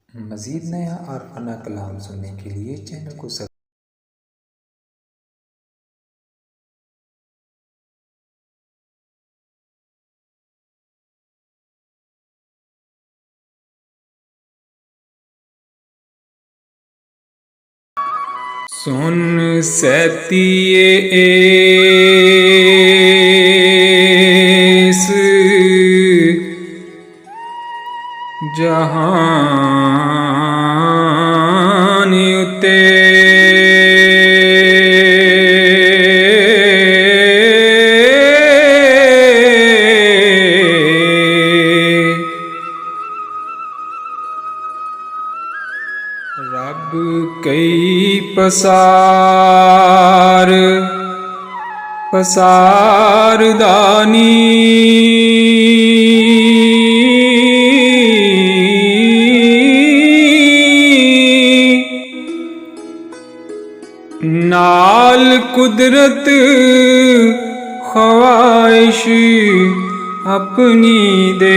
मज़ीद नया और अना कलाम सुनने के लिए चैनल को सुन सैतिए एस जहान उते रब कई पसार दानी नाल कुदरत ख्वाहिश अपनी दे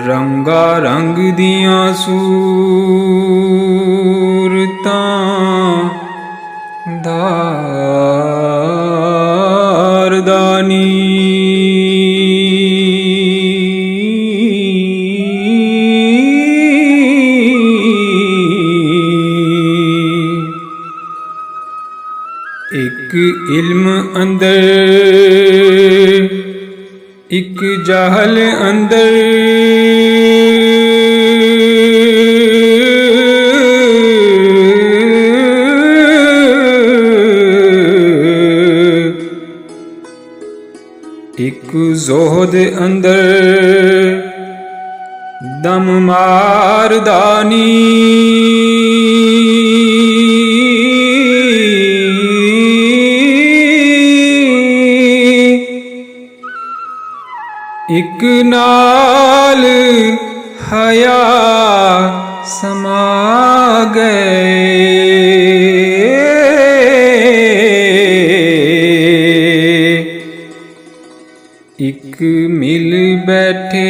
रंगा रंग दियां सूरतां धारदानी एक इल्म अंदर एक जहल अंदर एक जोहद अंदर दम मारदानी एक नाल हया समा गए एक मिल बैठे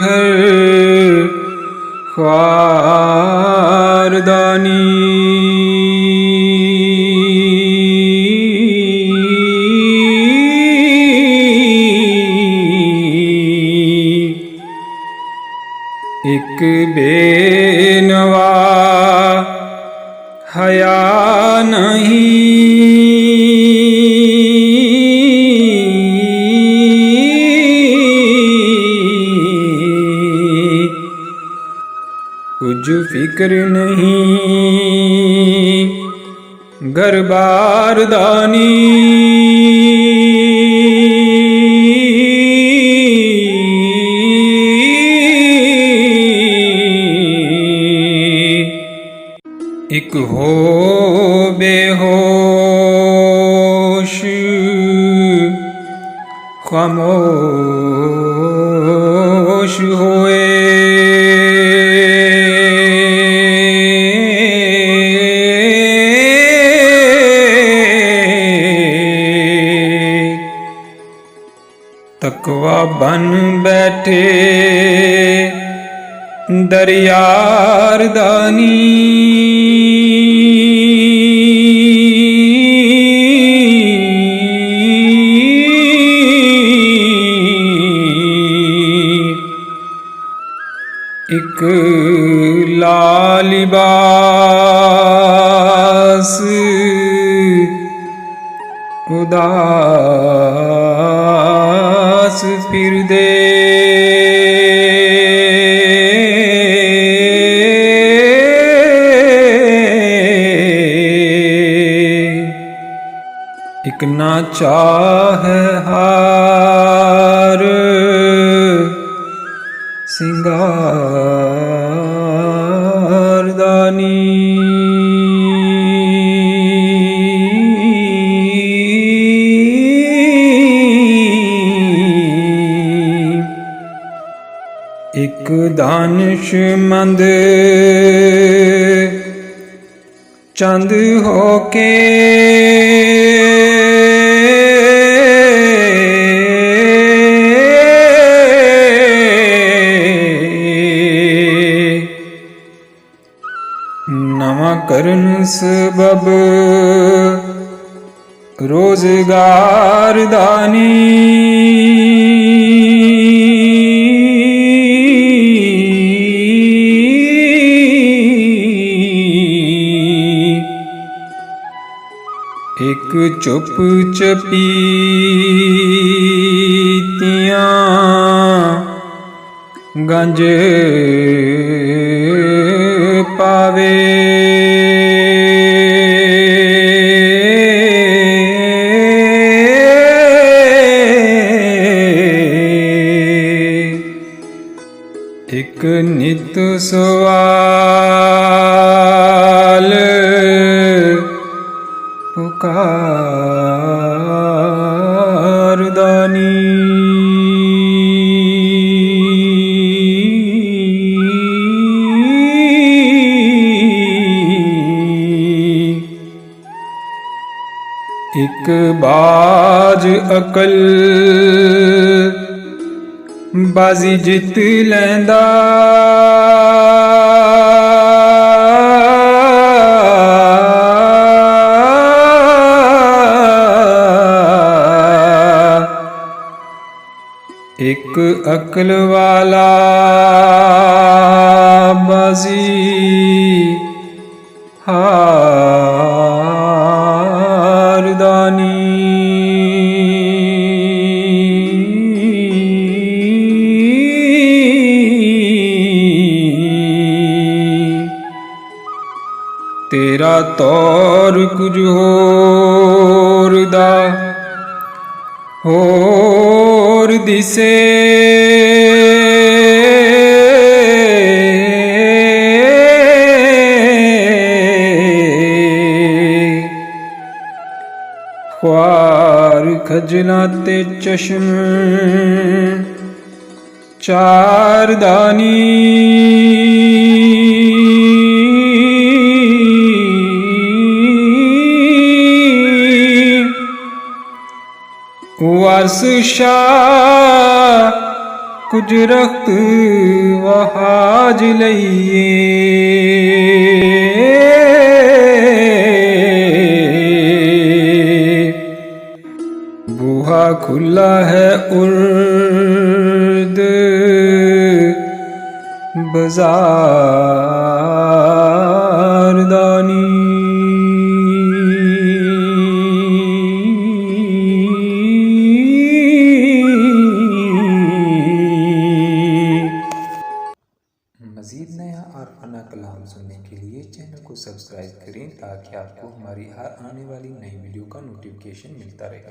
घर ख्वारदानी एक बेनवा हया नहीं कुछ फिक्र नहीं घर बारदानी एक हो बेहोश खामोश होए तकवा बन बैठे दरियारदानी एक लालिबास उदास फिर दे एक ना चाहे हार सिंगारदानी एक दानिशमंद चंद होके करन सबब रोजगार दानी। एक चुप चपीतियाँ गंज पावे। एक नित सवाल पुकार दानी। एक बाज अकल बाजी जित लैंदा। एक अकल वाला बाजी हार दानी। तेरा तौर कुछ होर दा होर दिसे। ख्वार खजला ते चश्म चार दानी। वारस शाह कुछ रख्त वहाज लइए। बूहा खुला है उर्द बाजार दानी। मज़ीद नया और अना कलाम सुनने के लिए चैनल को सब्सक्राइब करें ताकि आपको हमारी हर आने वाली नई वीडियो का नोटिफिकेशन मिलता रहे।